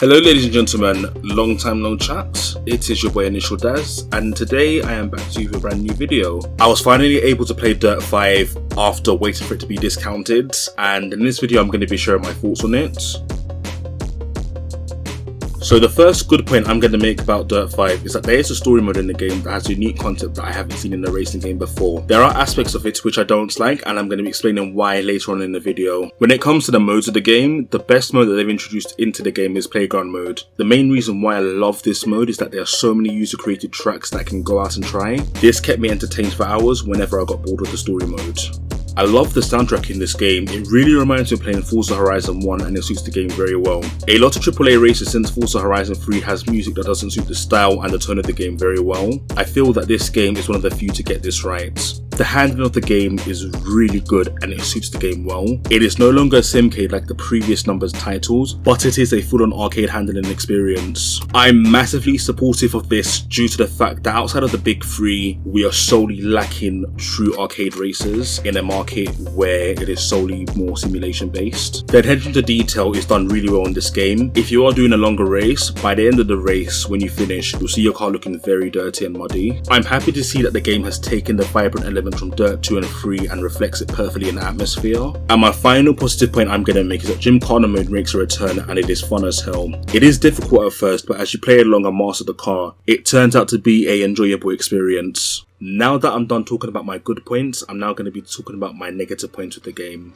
Hello ladies and gentlemen, long time no chat. It is your boy Initial Daz, and today I am back to you with a brand new video. I was finally able to play Dirt 5 after waiting for it to be discounted, and in this video I'm going to be sharing my thoughts on it. So the first good point I'm going to make about Dirt 5 is that there is a story mode in the game that has a unique concept that I haven't seen in a racing game before. There are aspects of it which I don't like, and I'm going to be explaining why later on in the video. When it comes to the modes of the game, the best mode that they've introduced into the game is Playground mode. The main reason why I love this mode is that there are so many user created tracks that I can go out and try. This kept me entertained for hours whenever I got bored with the story mode. I love the soundtrack in this game. It really reminds me of playing Forza Horizon 1 and it suits the game very well. A lot of AAA races since Forza Horizon 3 has music that doesn't suit the style and the tone of the game very well. I feel that this game is one of the few to get this right. The handling of the game is really good and it suits the game well. It is no longer a simcade like the previous numbers titles, but it is a full-on arcade handling experience. I'm massively supportive of this due to the fact that outside of the big three, we are solely lacking true arcade races in a market where it is solely more simulation based. The attention to detail is done really well in this game. If you are doing a longer race, by the end of the race, when you finish, you'll see your car looking very dirty and muddy. I'm happy to see that the game has taken the vibrant element from Dirt 2 and 3 and reflects it perfectly in the atmosphere. And my final positive point I'm going to make is that Gymkhana mode makes a return and it is fun as hell. It is difficult at first, but as you play along and master the car, it turns out to be an enjoyable experience. Now that I'm done talking about my good points, I'm now going to be talking about my negative points with the game.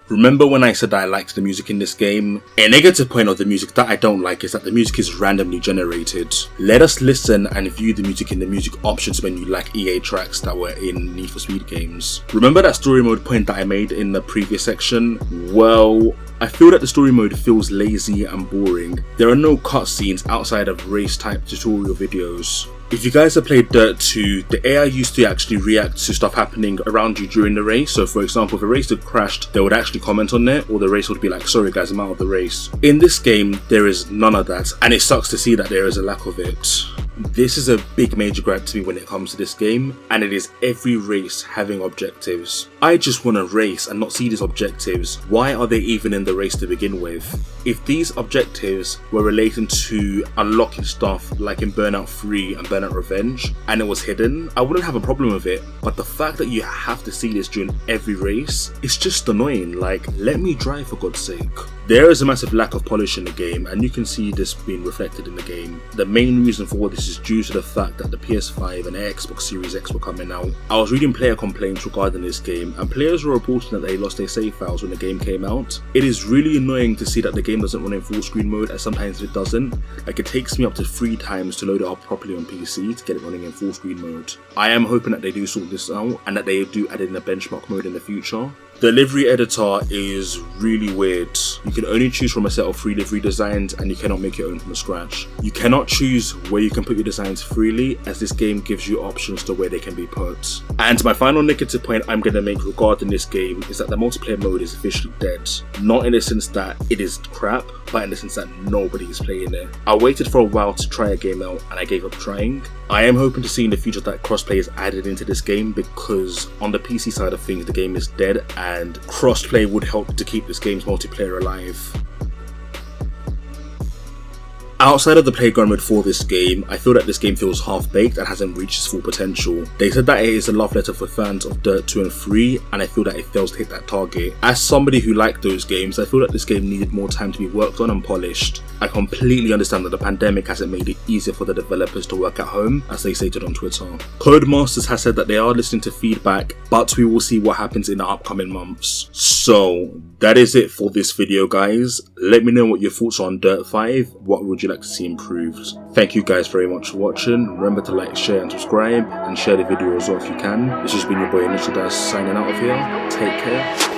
Remember when I said that I liked the music in this game? A negative point of the music that I don't like is that the music is randomly generated. Let us listen and view the music in the music options menu like EA tracks that were in Need for Speed games. Remember that story mode point that I made in the previous section? Well, I feel that the story mode feels lazy and boring. There are no cutscenes outside of race type tutorial videos. If you guys have played Dirt 2, the AI used to actually react to stuff happening around you during the race. So for example, if a race had crashed, they would actually comment on it, or the race would be like, sorry guys, I'm out of the race. In this game, there is none of that, and it sucks to see that there is a lack of it. This is a big major gripe to me when it comes to this game, and it is every race having objectives. I just want to race and not see these objectives. Why are they even in the race to begin with? If these objectives were relating to unlocking stuff like in Burnout 3 and Burnout Revenge, and it was hidden, I wouldn't have a problem with it. But the fact that you have to see this during every race, it's just annoying. Like, let me drive for God's sake. There is a massive lack of polish in the game, and you can see this being reflected in the game. The main reason for this is due to the fact that the PS5 and Xbox Series X were coming out. I was reading player complaints regarding this game, and players were reporting that they lost their save files when the game came out. It is really annoying to see that the game doesn't run in full screen mode, and sometimes it doesn't. Like, it takes me up to 3 times to load it up properly on PC to get it running in full screen mode. I am hoping that they do sort this out and that they do add in a benchmark mode in the future. The livery editor is really weird. You can only choose from a set of 3 livery designs and you cannot make your own from scratch. You cannot choose where you can put your designs freely, as this game gives you options to where they can be put. And my final negative point I'm going to make regarding this game is that the multiplayer mode is officially dead. Not in the sense that it is crap, but in the sense that nobody is playing it. I waited for a while to try a game out and I gave up trying. I am hoping to see in the future that crossplay is added into this game, because on the PC side of things the game is dead, and crossplay would help to keep this game's multiplayer alive. Outside of the playground mode for this game, I feel that this game feels half-baked and hasn't reached its full potential. They said that it is a love letter for fans of Dirt 2 and 3, and I feel that it fails to hit that target. As somebody who liked those games, I feel that this game needed more time to be worked on and polished. I completely understand that the pandemic hasn't made it easier for the developers to work at home, as they stated on Twitter. Codemasters has said that they are listening to feedback, but we will see what happens in the upcoming months. So that is it for this video, guys. Let me know what your thoughts are on Dirt 5. What would you like to see improved? Thank you guys very much for watching. Remember to like, share and subscribe, and share the video as well if you can. This has been your boy Initial Daz signing out of here. Take care.